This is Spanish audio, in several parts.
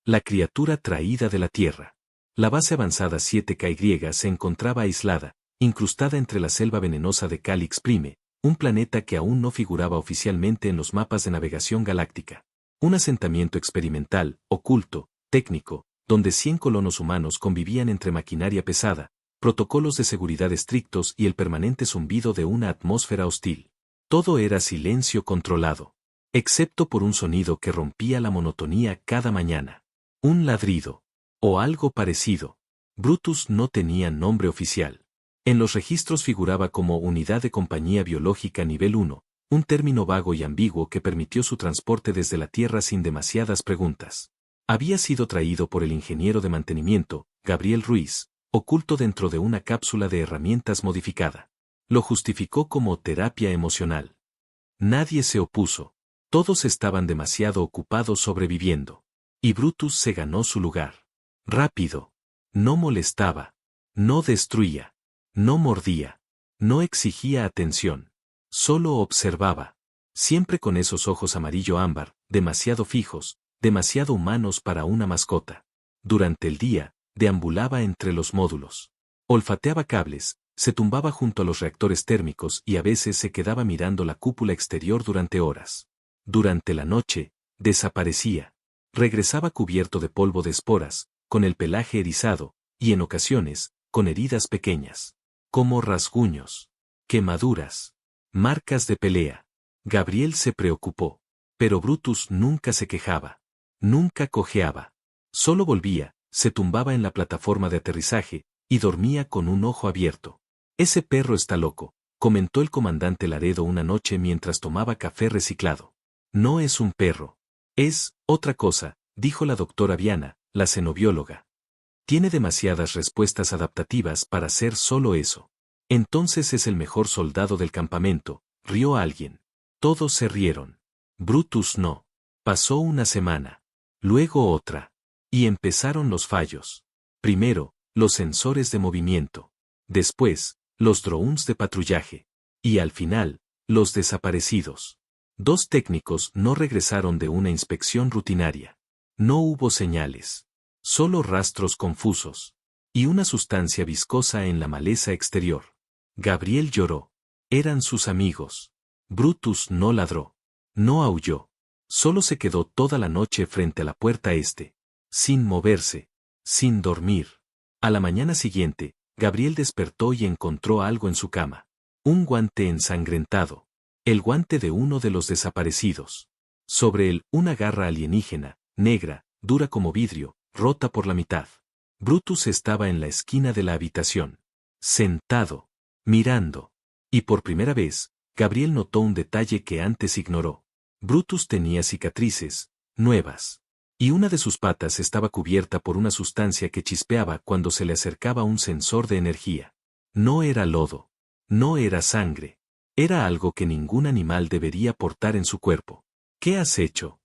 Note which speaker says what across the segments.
Speaker 1: La criatura traída de la Tierra. La base avanzada 7KY se encontraba aislada, incrustada entre la selva venenosa de Calix Prime, un planeta que aún no figuraba oficialmente en los mapas de navegación galáctica. Un asentamiento experimental, oculto, técnico, donde 100 colonos humanos convivían entre maquinaria pesada, protocolos de seguridad estrictos y el permanente zumbido de una atmósfera hostil. Todo era silencio controlado, excepto por un sonido que rompía la monotonía cada mañana. Un ladrido. O algo parecido. Brutus no tenía nombre oficial. En los registros figuraba como Unidad de Compañía Biológica Nivel 1, un término vago y ambiguo que permitió su transporte desde la Tierra sin demasiadas preguntas. Había sido traído por el ingeniero de mantenimiento, Gabriel Ruiz, oculto dentro de una cápsula de herramientas modificada. Lo justificó como terapia emocional. Nadie se opuso. Todos estaban demasiado ocupados sobreviviendo. Y Brutus se ganó su lugar. Rápido. No molestaba. No destruía. No mordía. No exigía atención. Solo observaba. Siempre con esos ojos amarillo ámbar, demasiado fijos, demasiado humanos para una mascota. Durante el día, deambulaba entre los módulos. Olfateaba cables, se tumbaba junto a los reactores térmicos y a veces se quedaba mirando la cúpula exterior durante horas. Durante la noche, desaparecía. Regresaba cubierto de polvo de esporas, con el pelaje erizado, y en ocasiones, con heridas pequeñas. Como rasguños. Quemaduras. Marcas de pelea. Gabriel se preocupó. Pero Brutus nunca se quejaba. Nunca cojeaba. Solo volvía, se tumbaba en la plataforma de aterrizaje, y dormía con un ojo abierto. Ese perro está loco, comentó el comandante Laredo una noche mientras tomaba café reciclado. No es un perro. Es otra cosa, dijo la doctora Viana, la xenobióloga. Tiene demasiadas respuestas adaptativas para ser solo eso. Entonces es el mejor soldado del campamento, rió alguien. Todos se rieron. Brutus no. Pasó una semana. Luego otra. Y empezaron los fallos. Primero, los sensores de movimiento. Después, los drones de patrullaje. Y al final, los desaparecidos. 2 técnicos no regresaron de una inspección rutinaria. No hubo señales. Solo rastros confusos. Y una sustancia viscosa en la maleza exterior. Gabriel lloró. Eran sus amigos. Brutus no ladró. No aulló. Solo se quedó toda la noche frente a la puerta este. Sin moverse. Sin dormir. A la mañana siguiente, Gabriel despertó y encontró algo en su cama. Un guante ensangrentado. El guante de uno de los desaparecidos. Sobre él, una garra alienígena, negra, dura como vidrio, rota por la mitad. Brutus estaba en la esquina de la habitación. Sentado. Mirando. Y por primera vez, Gabriel notó un detalle que antes ignoró. Brutus tenía cicatrices, nuevas. Y una de sus patas estaba cubierta por una sustancia que chispeaba cuando se le acercaba un sensor de energía. No era lodo. No era sangre. Era algo que ningún animal debería portar en su cuerpo. ¿Qué has hecho?,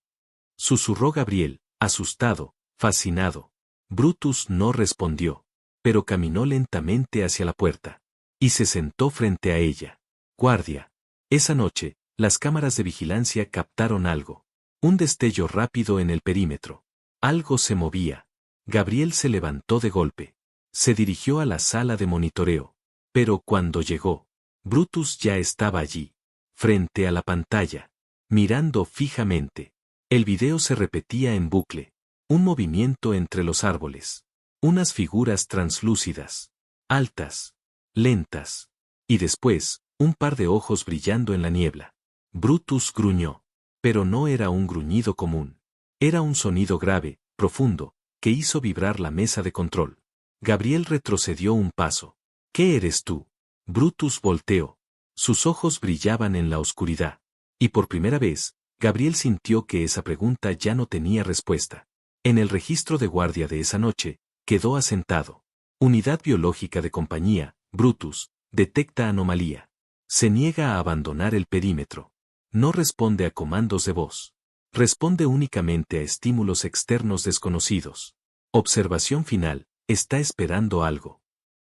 Speaker 1: susurró Gabriel, asustado, fascinado. Brutus no respondió, pero caminó lentamente hacia la puerta. Y se sentó frente a ella. Guardia. Esa noche, las cámaras de vigilancia captaron algo. Un destello rápido en el perímetro. Algo se movía. Gabriel se levantó de golpe. Se dirigió a la sala de monitoreo. Pero cuando llegó, Brutus ya estaba allí, frente a la pantalla, mirando fijamente. El video se repetía en bucle. Un movimiento entre los árboles. Unas figuras translúcidas. Altas. Lentas. Y después, un par de ojos brillando en la niebla. Brutus gruñó. Pero no era un gruñido común. Era un sonido grave, profundo, que hizo vibrar la mesa de control. Gabriel retrocedió un paso. ¿Qué eres tú? Brutus volteó. Sus ojos brillaban en la oscuridad. Y por primera vez, Gabriel sintió que esa pregunta ya no tenía respuesta. En el registro de guardia de esa noche, quedó asentado. Unidad biológica de compañía, Brutus, detecta anomalía. Se niega a abandonar el perímetro. No responde a comandos de voz. Responde únicamente a estímulos externos desconocidos. Observación final, está esperando algo.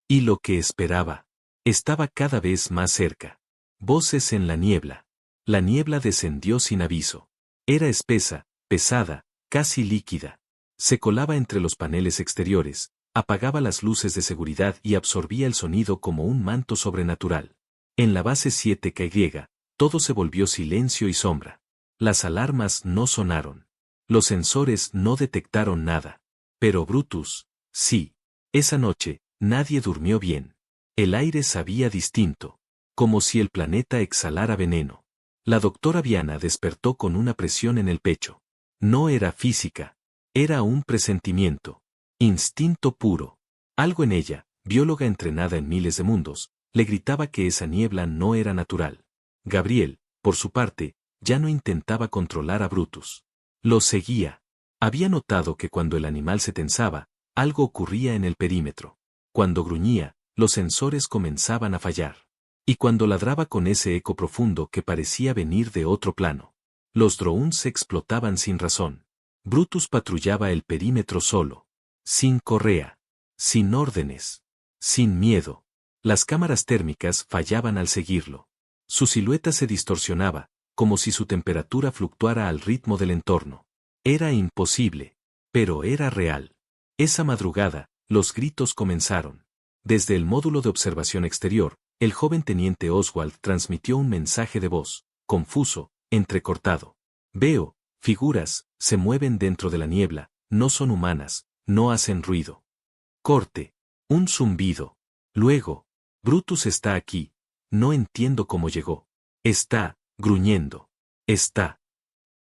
Speaker 1: Y lo que esperaba estaba cada vez más cerca. Voces en la niebla. La niebla descendió sin aviso. Era espesa, pesada, casi líquida. Se colaba entre los paneles exteriores, apagaba las luces de seguridad y absorbía el sonido como un manto sobrenatural. En la base 7KY, todo se volvió silencio y sombra. Las alarmas no sonaron. Los sensores no detectaron nada. Pero Brutus, sí. Esa noche, nadie durmió bien. El aire sabía distinto, como si el planeta exhalara veneno. La doctora Viana despertó con una presión en el pecho. No era física. Era un presentimiento. Instinto puro. Algo en ella, bióloga entrenada en miles de mundos, le gritaba que esa niebla no era natural. Gabriel, por su parte, ya no intentaba controlar a Brutus. Lo seguía. Había notado que cuando el animal se tensaba, algo ocurría en el perímetro. Cuando gruñía, los sensores comenzaban a fallar. Y cuando ladraba con ese eco profundo que parecía venir de otro plano, los drones se explotaban sin razón. Brutus patrullaba el perímetro solo. Sin correa. Sin órdenes. Sin miedo. Las cámaras térmicas fallaban al seguirlo. Su silueta se distorsionaba, como si su temperatura fluctuara al ritmo del entorno. Era imposible. Pero era real. Esa madrugada, los gritos comenzaron. Desde el módulo de observación exterior, el joven teniente Oswald transmitió un mensaje de voz, confuso, entrecortado. Veo, figuras, se mueven dentro de la niebla, no son humanas, no hacen ruido. Corte. Un zumbido. Luego, Brutus está aquí. No entiendo cómo llegó. Está, gruñendo. Está.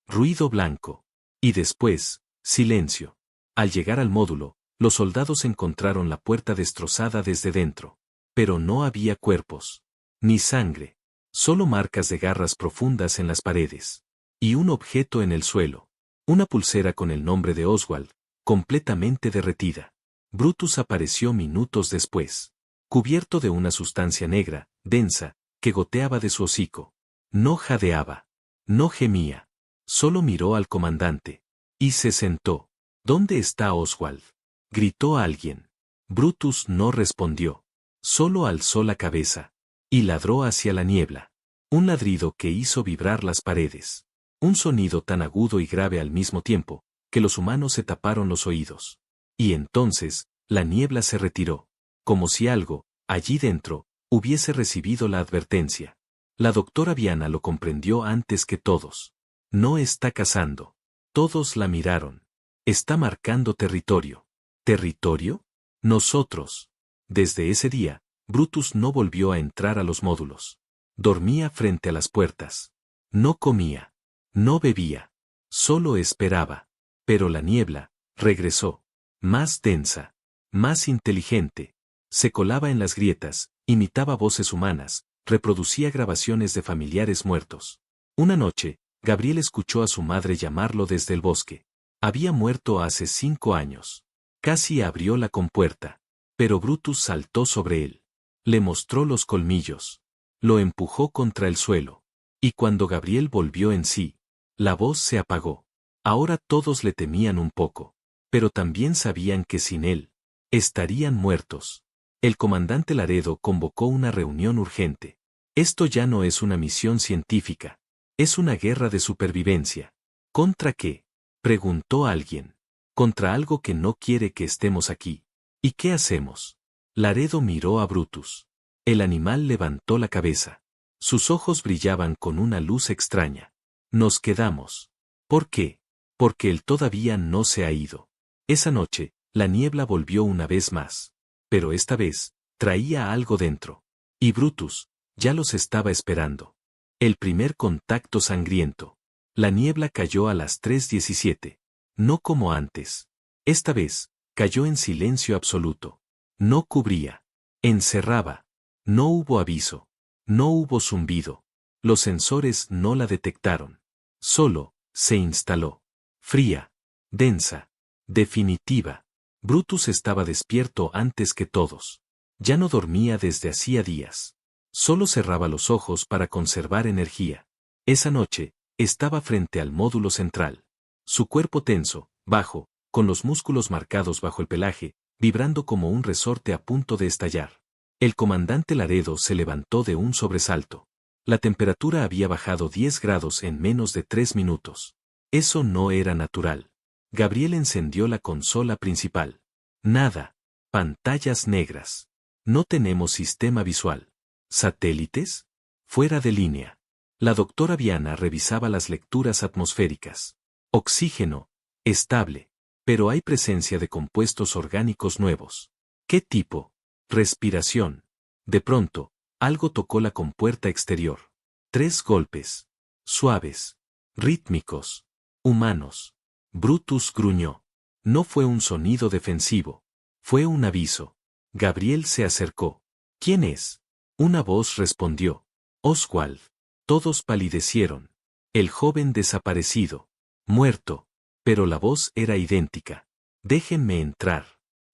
Speaker 1: Ruido blanco. Y después, silencio. Al llegar al módulo, los soldados encontraron la puerta destrozada desde dentro. Pero no había cuerpos. Ni sangre. Solo marcas de garras profundas en las paredes. Y un objeto en el suelo. Una pulsera con el nombre de Oswald, completamente derretida. Brutus apareció minutos después. Cubierto de una sustancia negra, densa, que goteaba de su hocico. No jadeaba. No gemía. Solo miró al comandante. Y se sentó. ¿Dónde está Oswald? Gritó alguien. Brutus no respondió. Solo alzó la cabeza. Y ladró hacia la niebla. Un ladrido que hizo vibrar las paredes. Un sonido tan agudo y grave al mismo tiempo, que los humanos se taparon los oídos. Y entonces, la niebla se retiró. Como si algo, allí dentro, hubiese recibido la advertencia. La doctora Viana lo comprendió antes que todos. No está cazando. Todos la miraron. Está marcando territorio. ¿Territorio? Nosotros. Desde ese día, Brutus no volvió a entrar a los módulos. Dormía frente a las puertas. No comía. No bebía. Solo esperaba. Pero la niebla regresó. Más densa. Más inteligente. Se colaba en las grietas, imitaba voces humanas, reproducía grabaciones de familiares muertos. Una noche, Gabriel escuchó a su madre llamarlo desde el bosque. Había muerto hace 5 años. Casi abrió la compuerta. Pero Brutus saltó sobre él. Le mostró los colmillos. Lo empujó contra el suelo. Y cuando Gabriel volvió en sí, la voz se apagó. Ahora todos le temían un poco. Pero también sabían que sin él, estarían muertos. El comandante Laredo convocó una reunión urgente. Esto ya no es una misión científica. Es una guerra de supervivencia. ¿Contra qué? Preguntó alguien. Contra algo que no quiere que estemos aquí. ¿Y qué hacemos? Laredo miró a Brutus. El animal levantó la cabeza. Sus ojos brillaban con una luz extraña. Nos quedamos. ¿Por qué? Porque él todavía no se ha ido. Esa noche, la niebla volvió una vez más. Pero esta vez, traía algo dentro. Y Brutus, ya los estaba esperando. El primer contacto sangriento. La niebla cayó a las 3:17. No como antes. Esta vez, cayó en silencio absoluto. No cubría. Encerraba. No hubo aviso. No hubo zumbido. Los sensores no la detectaron. Solo, se instaló. Fría. Densa. Definitiva. Brutus estaba despierto antes que todos. Ya no dormía desde hacía días. Solo cerraba los ojos para conservar energía. Esa noche, estaba frente al módulo central. Su cuerpo tenso, bajo, con los músculos marcados bajo el pelaje, vibrando como un resorte a punto de estallar. El comandante Laredo se levantó de un sobresalto. La temperatura había bajado 10 grados en menos de 3 minutos. Eso no era natural. Gabriel encendió la consola principal. Nada. Pantallas negras. No tenemos sistema visual. ¿Satélites? Fuera de línea. La doctora Viana revisaba las lecturas atmosféricas. Oxígeno. Estable. Pero hay presencia de compuestos orgánicos nuevos. ¿Qué tipo? Respiración. De pronto, algo tocó la compuerta exterior. 3 golpes. Suaves. Rítmicos. Humanos. Brutus gruñó. No fue un sonido defensivo. Fue un aviso. Gabriel se acercó. ¿Quién es? Una voz respondió. Oswald. Todos palidecieron. El joven desaparecido. Muerto. Pero la voz era idéntica. Déjenme entrar.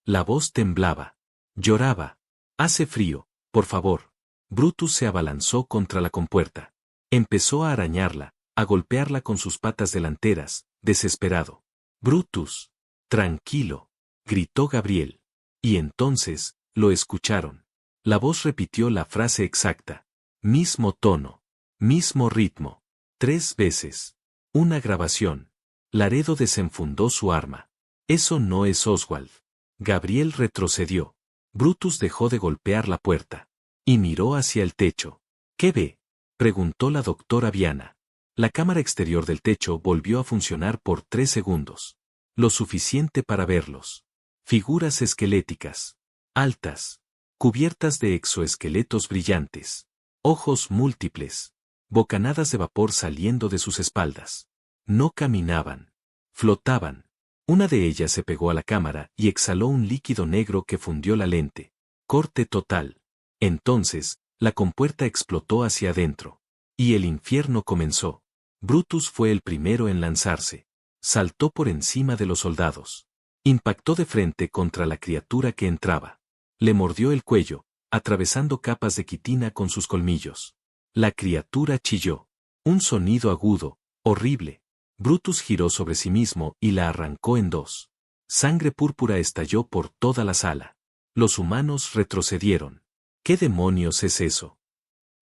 Speaker 1: La voz temblaba. Lloraba. Hace frío, por favor. Brutus se abalanzó contra la compuerta. Empezó a arañarla, a golpearla con sus patas delanteras, desesperado. Brutus. Tranquilo. Gritó Gabriel. Y entonces, lo escucharon. La voz repitió la frase exacta. Mismo tono. Mismo ritmo. 3 veces. Una grabación. Laredo desenfundó su arma. Eso no es Oswald. Gabriel retrocedió. Brutus dejó de golpear la puerta. Y miró hacia el techo. ¿Qué ve? Preguntó la doctora Viana. La cámara exterior del techo volvió a funcionar por 3 segundos. Lo suficiente para verlos. Figuras esqueléticas. Altas. Cubiertas de exoesqueletos brillantes. Ojos múltiples. Bocanadas de vapor saliendo de sus espaldas. No caminaban. Flotaban. Una de ellas se pegó a la cámara y exhaló un líquido negro que fundió la lente. Corte total. Entonces, la compuerta explotó hacia adentro. Y el infierno comenzó. Brutus fue el primero en lanzarse. Saltó por encima de los soldados. Impactó de frente contra la criatura que entraba. Le mordió el cuello, atravesando capas de quitina con sus colmillos. La criatura chilló. Un sonido agudo, horrible. Brutus giró sobre sí mismo y la arrancó en 2. Sangre púrpura estalló por toda la sala. Los humanos retrocedieron. ¿Qué demonios es eso?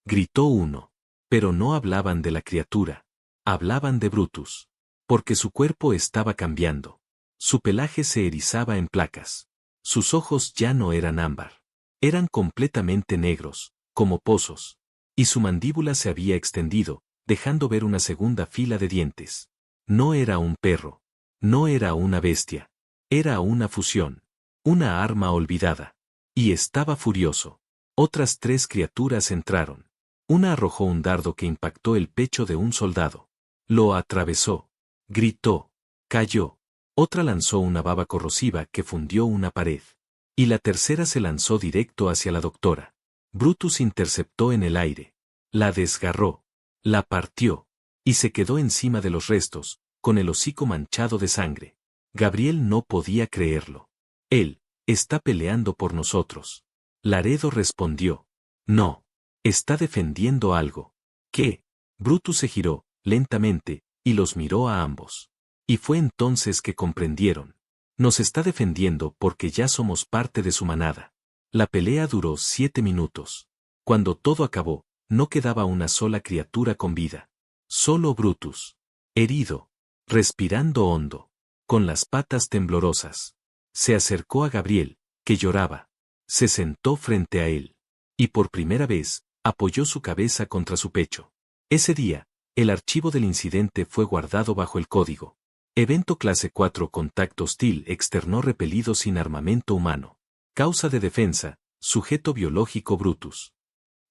Speaker 1: Gritó uno. Pero no hablaban de la criatura. Hablaban de Brutus. Porque su cuerpo estaba cambiando. Su pelaje se erizaba en placas. Sus ojos ya no eran ámbar. Eran completamente negros, como pozos. Y su mandíbula se había extendido, dejando ver una segunda fila de dientes. No era un perro. No era una bestia. Era una fusión. Una arma olvidada. Y estaba furioso. Otras 3 criaturas entraron. Una arrojó un dardo que impactó el pecho de un soldado. Lo atravesó. Gritó. Cayó. Otra lanzó una baba corrosiva que fundió una pared. Y la tercera se lanzó directo hacia la doctora. Brutus interceptó en el aire. La desgarró. La partió. Y se quedó encima de los restos, con el hocico manchado de sangre. Gabriel no podía creerlo. Él, está peleando por nosotros. Laredo respondió. No. Está defendiendo algo. ¿Qué? Brutus se giró, lentamente, y los miró a ambos. Y fue entonces que comprendieron. Nos está defendiendo porque ya somos parte de su manada. La pelea duró 7 minutos. Cuando todo acabó, no quedaba una sola criatura con vida. Solo Brutus. Herido. Respirando hondo. Con las patas temblorosas. Se acercó a Gabriel, que lloraba. Se sentó frente a él. Y por primera vez, apoyó su cabeza contra su pecho. Ese día, el archivo del incidente fue guardado bajo el código. Evento clase 4 contacto hostil externo repelido sin armamento humano. Causa de defensa, sujeto biológico Brutus.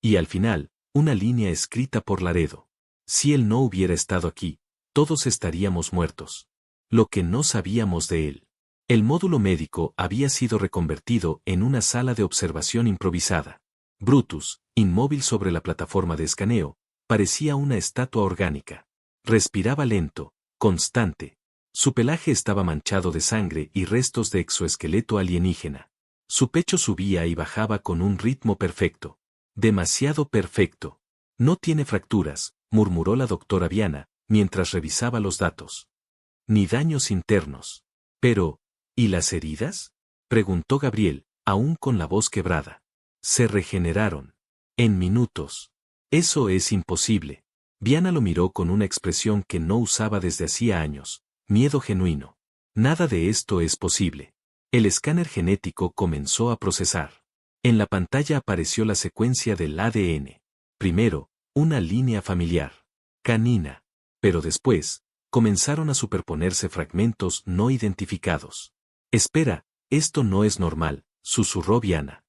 Speaker 1: Y al final, una línea escrita por Laredo. Si él no hubiera estado aquí, todos estaríamos muertos. Lo que no sabíamos de él. El módulo médico había sido reconvertido en una sala de observación improvisada. Brutus, inmóvil sobre la plataforma de escaneo, parecía una estatua orgánica. Respiraba lento, constante. Su pelaje estaba manchado de sangre y restos de exoesqueleto alienígena. Su pecho subía y bajaba con un ritmo perfecto. Demasiado perfecto. No tiene fracturas, murmuró la doctora Viana, mientras revisaba los datos. Ni daños internos. Pero, ¿y las heridas? Preguntó Gabriel, aún con la voz quebrada. Se regeneraron. En minutos. Eso es imposible. Viana lo miró con una expresión que no usaba desde hacía años. Miedo genuino. Nada de esto es posible. El escáner genético comenzó a procesar. En la pantalla apareció la secuencia del ADN. Primero, una línea familiar, canina. Pero después, comenzaron a superponerse fragmentos no identificados. Espera, esto no es normal, susurró Viana.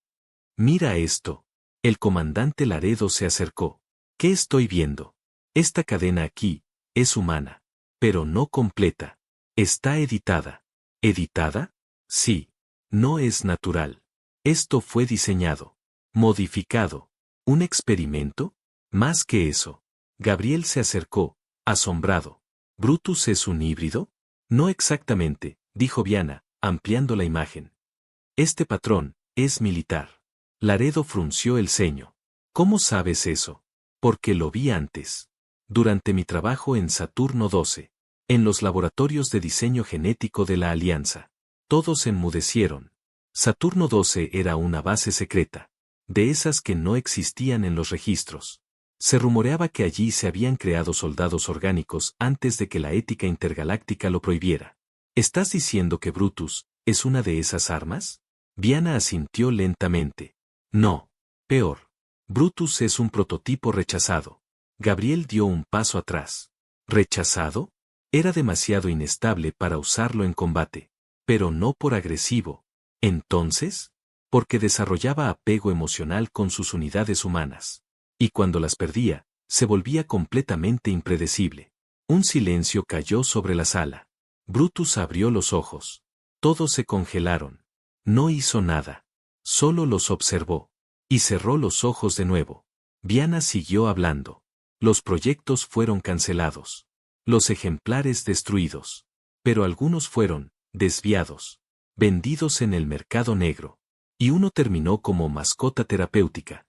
Speaker 1: Mira esto. El comandante Laredo se acercó. ¿Qué estoy viendo? Esta cadena aquí, es humana. Pero no completa. Está editada. ¿Editada? Sí. No es natural. Esto fue diseñado. Modificado. ¿Un experimento? Más que eso. Gabriel se acercó, asombrado. ¿Brutus es un híbrido? No exactamente, dijo Viana, ampliando la imagen. Este patrón es militar. Laredo frunció el ceño. ¿Cómo sabes eso? Porque lo vi antes. Durante mi trabajo en Saturno 12. En los laboratorios de diseño genético de la Alianza. Todos enmudecieron. Saturno 12 era una base secreta. De esas que no existían en los registros. Se rumoreaba que allí se habían creado soldados orgánicos antes de que la ética intergaláctica lo prohibiera. ¿Estás diciendo que Brutus es una de esas armas? Viana asintió lentamente. No. Peor. Brutus es un prototipo rechazado. Gabriel dio un paso atrás. ¿Rechazado? Era demasiado inestable para usarlo en combate. Pero no por agresivo. ¿Entonces? Porque desarrollaba apego emocional con sus unidades humanas. Y cuando las perdía, se volvía completamente impredecible. Un silencio cayó sobre la sala. Brutus abrió los ojos. Todos se congelaron. No hizo nada. Solo los observó. Y cerró los ojos de nuevo. Viana siguió hablando. Los proyectos fueron cancelados. Los ejemplares destruidos. Pero algunos fueron desviados. Vendidos en el mercado negro. Y uno terminó como mascota terapéutica.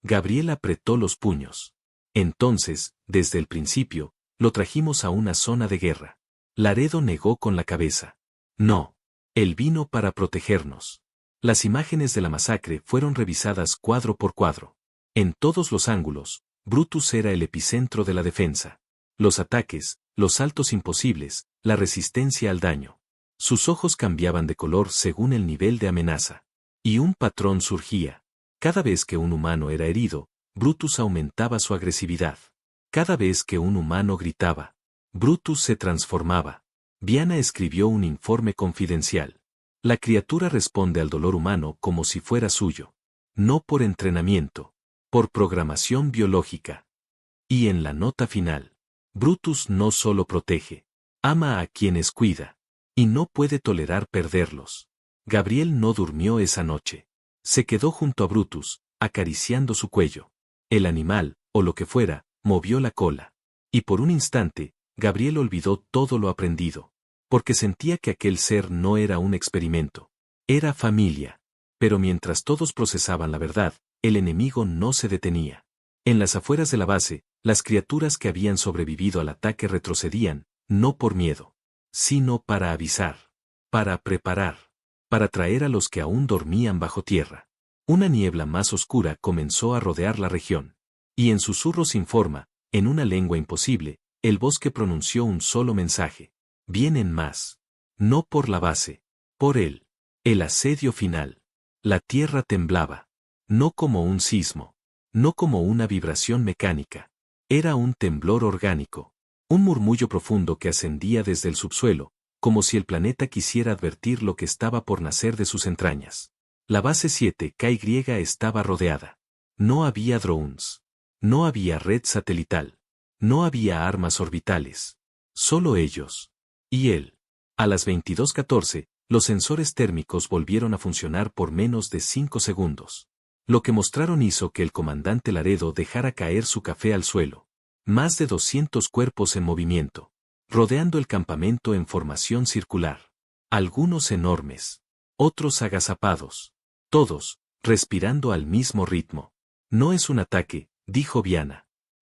Speaker 1: Gabriel apretó los puños. Entonces, desde el principio, lo trajimos a una zona de guerra. Laredo negó con la cabeza. No. Él vino para protegernos. Las imágenes de la masacre fueron revisadas cuadro por cuadro. En todos los ángulos, Brutus era el epicentro de la defensa. Los ataques, los saltos imposibles, la resistencia al daño. Sus ojos cambiaban de color según el nivel de amenaza. Y un patrón surgía. Cada vez que un humano era herido, Brutus aumentaba su agresividad. Cada vez que un humano gritaba, Brutus se transformaba. Viana escribió un informe confidencial. La criatura responde al dolor humano como si fuera suyo. No por entrenamiento. Por programación biológica. Y en la nota final, Brutus no solo protege, ama a quienes cuida. Y no puede tolerar perderlos. Gabriel no durmió esa noche. Se quedó junto a Brutus, acariciando su cuello. El animal, o lo que fuera, movió la cola. Y por un instante, Gabriel olvidó todo lo aprendido. Porque sentía que aquel ser no era un experimento. Era familia. Pero mientras todos procesaban la verdad, el enemigo no se detenía. En las afueras de la base, las criaturas que habían sobrevivido al ataque retrocedían, no por miedo, sino para avisar, para preparar, para traer a los que aún dormían bajo tierra. Una niebla más oscura comenzó a rodear la región. Y en susurros sin forma, en una lengua imposible, el bosque pronunció un solo mensaje. Vienen más. No por la base. Por él. El asedio final. La tierra temblaba. No como un sismo. No como una vibración mecánica. Era un temblor orgánico. Un murmullo profundo que ascendía desde el subsuelo, como si el planeta quisiera advertir lo que estaba por nacer de sus entrañas. La base 7KY estaba rodeada. No había drones. No había red satelital. No había armas orbitales. Solo ellos. Y él. A las 22:14, los sensores térmicos volvieron a funcionar por menos de 5 segundos. Lo que mostraron hizo que el comandante Laredo dejara caer su café al suelo. Más de 200 cuerpos en movimiento. Rodeando el campamento en formación circular. Algunos enormes. Otros agazapados. Todos, respirando al mismo ritmo. No es un ataque, dijo Viana.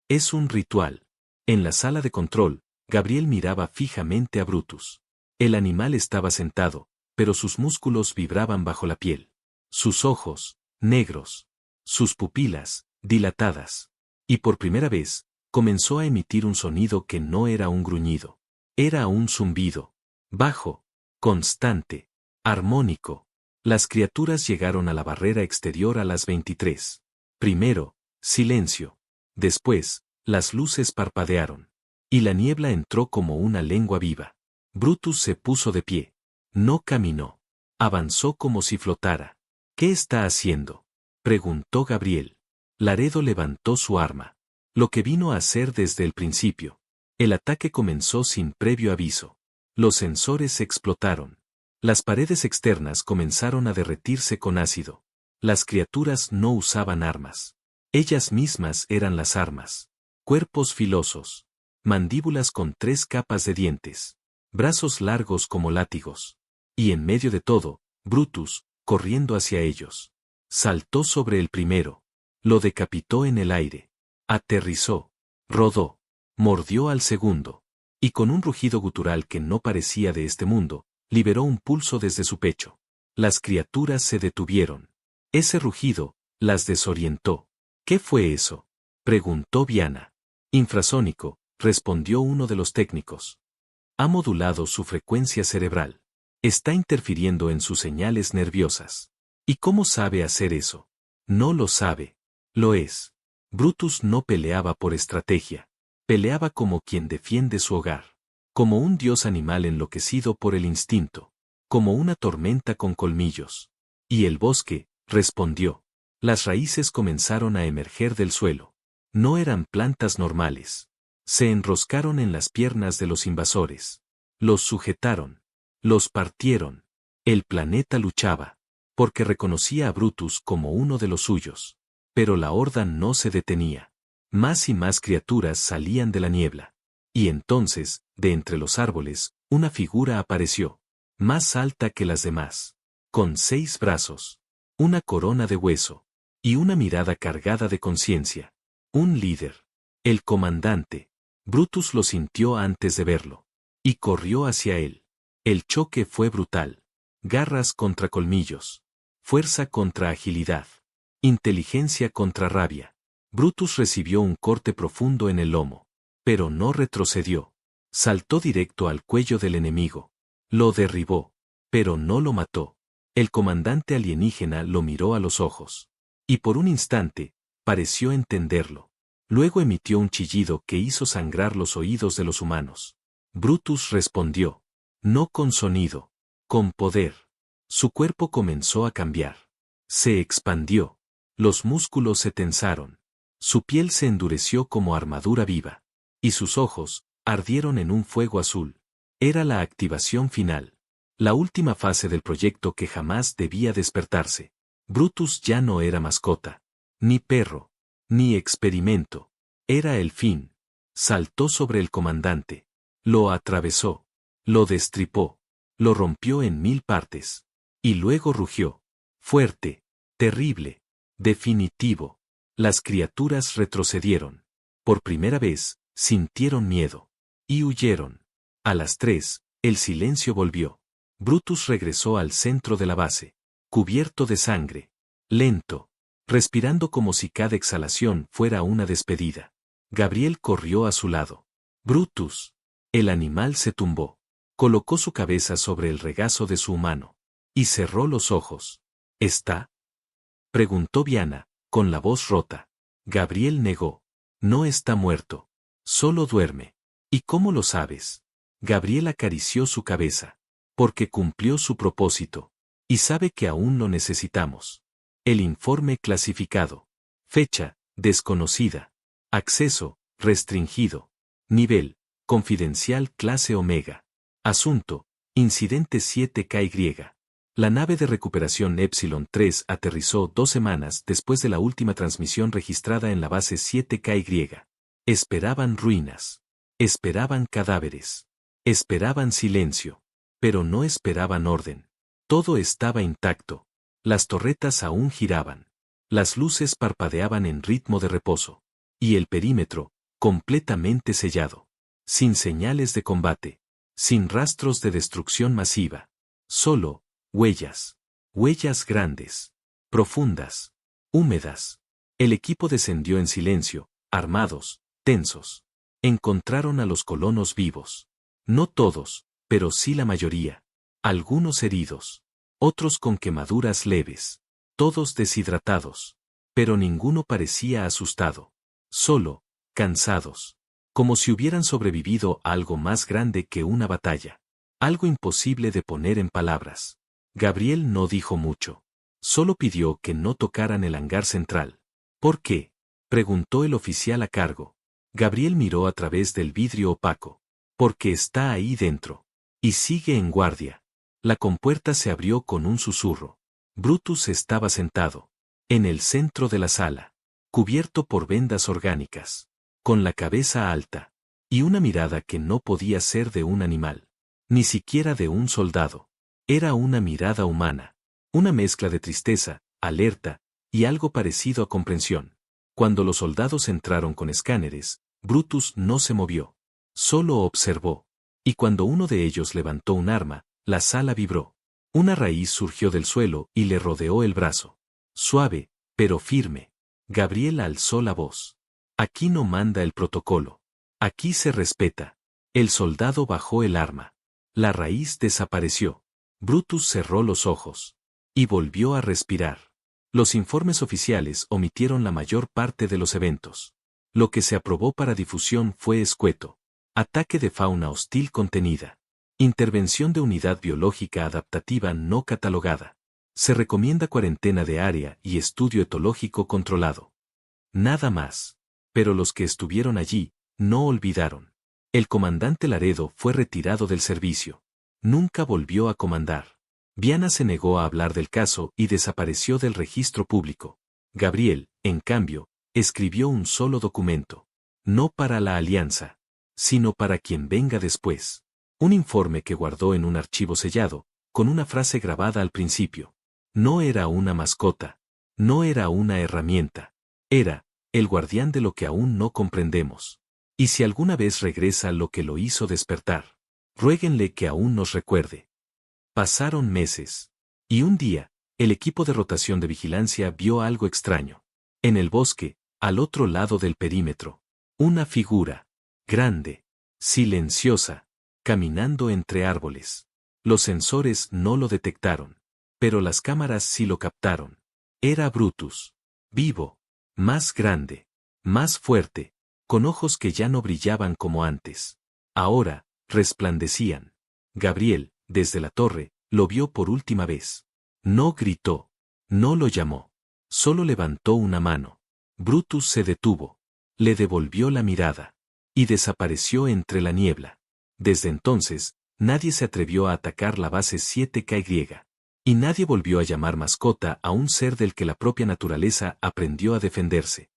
Speaker 1: Es un ritual. En la sala de control, Gabriel miraba fijamente a Brutus. El animal estaba sentado, pero sus músculos vibraban bajo la piel. Sus ojos, negros. Sus pupilas, dilatadas. Y por primera vez, comenzó a emitir un sonido que no era un gruñido. Era un zumbido. Bajo, constante, armónico. Las criaturas llegaron a la barrera exterior a las 23. Primero, silencio. Después, las luces parpadearon. Y la niebla entró como una lengua viva. Brutus se puso de pie. No caminó. Avanzó como si flotara. ¿Qué está haciendo?, preguntó Gabriel. Laredo levantó su arma. Lo que vino a hacer desde el principio. El ataque comenzó sin previo aviso. Los sensores explotaron. Las paredes externas comenzaron a derretirse con ácido. Las criaturas no usaban armas. Ellas mismas eran las armas. Cuerpos filosos. Mandíbulas con 3 capas de dientes. Brazos largos como látigos. Y en medio de todo, Brutus, corriendo hacia ellos. Saltó sobre el primero. Lo decapitó en el aire. Aterrizó. Rodó. Mordió al segundo. Y con un rugido gutural que no parecía de este mundo, liberó un pulso desde su pecho. Las criaturas se detuvieron. Ese rugido las desorientó. ¿Qué fue eso?, preguntó Viana. Infrasónico, respondió uno de los técnicos. Ha modulado su frecuencia cerebral. Está interfiriendo en sus señales nerviosas. ¿Y cómo sabe hacer eso? No lo sabe. Lo es. Brutus no peleaba por estrategia. Peleaba como quien defiende su hogar. Como un dios animal enloquecido por el instinto. Como una tormenta con colmillos. Y el bosque, respondió. Las raíces comenzaron a emerger del suelo. No eran plantas normales. Se enroscaron en las piernas de los invasores. Los sujetaron. Los partieron. El planeta luchaba. Porque reconocía a Brutus como uno de los suyos. Pero la horda no se detenía. Más y más criaturas salían de la niebla. Y entonces, de entre los árboles, una figura apareció. Más alta que las demás. Con 6 brazos. Una corona de hueso. Y una mirada cargada de conciencia. Un líder. El comandante. Brutus lo sintió antes de verlo. Y corrió hacia él. El choque fue brutal. Garras contra colmillos. Fuerza contra agilidad. Inteligencia contra rabia. Brutus recibió un corte profundo en el lomo. Pero no retrocedió. Saltó directo al cuello del enemigo. Lo derribó. Pero no lo mató. El comandante alienígena lo miró a los ojos. Y por un instante, pareció entenderlo. Luego emitió un chillido que hizo sangrar los oídos de los humanos. Brutus respondió. No con sonido. Con poder. Su cuerpo comenzó a cambiar. Se expandió. Los músculos se tensaron. Su piel se endureció como armadura viva. Y sus ojos ardieron en un fuego azul. Era la activación final. La última fase del proyecto que jamás debía despertarse. Brutus ya no era mascota. Ni perro. Ni experimento. Era el fin. Saltó sobre el comandante. Lo atravesó. Lo destripó. Lo rompió en 1000 partes. Y luego rugió. Fuerte. Terrible. Definitivo. Las criaturas retrocedieron. Por primera vez, sintieron miedo. Y huyeron. A las 3, el silencio volvió. Brutus regresó al centro de la base. Cubierto de sangre. Lento. Respirando como si cada exhalación fuera una despedida. Gabriel corrió a su lado. Brutus. El animal se tumbó. Colocó su cabeza sobre el regazo de su humano. Y cerró los ojos. ¿Está?, preguntó Viana, con la voz rota. Gabriel negó. No está muerto. Solo duerme. ¿Y cómo lo sabes? Gabriel acarició su cabeza. Porque cumplió su propósito. Y sabe que aún lo necesitamos. El informe clasificado. Fecha, desconocida. Acceso, restringido. Nivel, confidencial clase Omega. Asunto, incidente 7KY. La nave de recuperación Epsilon 3 aterrizó 2 semanas después de la última transmisión registrada en la base 7KY. Esperaban ruinas. Esperaban cadáveres. Esperaban silencio. Pero no esperaban orden. Todo estaba intacto. Las torretas aún giraban. Las luces parpadeaban en ritmo de reposo. Y el perímetro, completamente sellado. Sin señales de combate. Sin rastros de destrucción masiva. Solo, huellas. Huellas grandes. Profundas. Húmedas. El equipo descendió en silencio, armados, tensos. Encontraron a los colonos vivos. No todos, pero sí la mayoría. Algunos heridos. Otros con quemaduras leves. Todos deshidratados. Pero ninguno parecía asustado. Solo, cansados. Como si hubieran sobrevivido a algo más grande que una batalla. Algo imposible de poner en palabras. Gabriel no dijo mucho. Solo pidió que no tocaran el hangar central. ¿Por qué?, preguntó el oficial a cargo. Gabriel miró a través del vidrio opaco. Porque está ahí dentro. Y sigue en guardia. La compuerta se abrió con un susurro. Brutus estaba sentado. En el centro de la sala. Cubierto por vendas orgánicas. Con la cabeza alta. Y una mirada que no podía ser de un animal. Ni siquiera de un soldado. Era una mirada humana. Una mezcla de tristeza, alerta, y algo parecido a comprensión. Cuando los soldados entraron con escáneres, Brutus no se movió. Solo observó. Y cuando uno de ellos levantó un arma, la sala vibró. Una raíz surgió del suelo y le rodeó el brazo. Suave, pero firme. Gabriel alzó la voz. Aquí no manda el protocolo. Aquí se respeta. El soldado bajó el arma. La raíz desapareció. Brutus cerró los ojos. Y volvió a respirar. Los informes oficiales omitieron la mayor parte de los eventos. Lo que se aprobó para difusión fue escueto. Ataque de fauna hostil contenida. Intervención de unidad biológica adaptativa no catalogada. Se recomienda cuarentena de área y estudio etológico controlado. Nada más. Pero los que estuvieron allí, no olvidaron. El comandante Laredo fue retirado del servicio. Nunca volvió a comandar. Viana se negó a hablar del caso y desapareció del registro público. Gabriel, en cambio, escribió un solo documento. No para la alianza, sino para quien venga después. Un informe que guardó en un archivo sellado, con una frase grabada al principio. No era una mascota. No era una herramienta. Era, el guardián de lo que aún no comprendemos. Y si alguna vez regresa lo que lo hizo despertar, ruéguenle que aún nos recuerde. Pasaron meses. Y un día, el equipo de rotación de vigilancia vio algo extraño. En el bosque, al otro lado del perímetro. Una figura. Grande. Silenciosa. Caminando entre árboles. Los sensores no lo detectaron. Pero las cámaras sí lo captaron. Era Brutus. Vivo. Más grande. Más fuerte. Con ojos que ya no brillaban como antes. Ahora, resplandecían. Gabriel, desde la torre, lo vio por última vez. No gritó. No lo llamó. Solo levantó una mano. Brutus se detuvo. Le devolvió la mirada. Y desapareció entre la niebla. Desde entonces, nadie se atrevió a atacar la base 7KY. Y nadie volvió a llamar mascota a un ser del que la propia naturaleza aprendió a defenderse.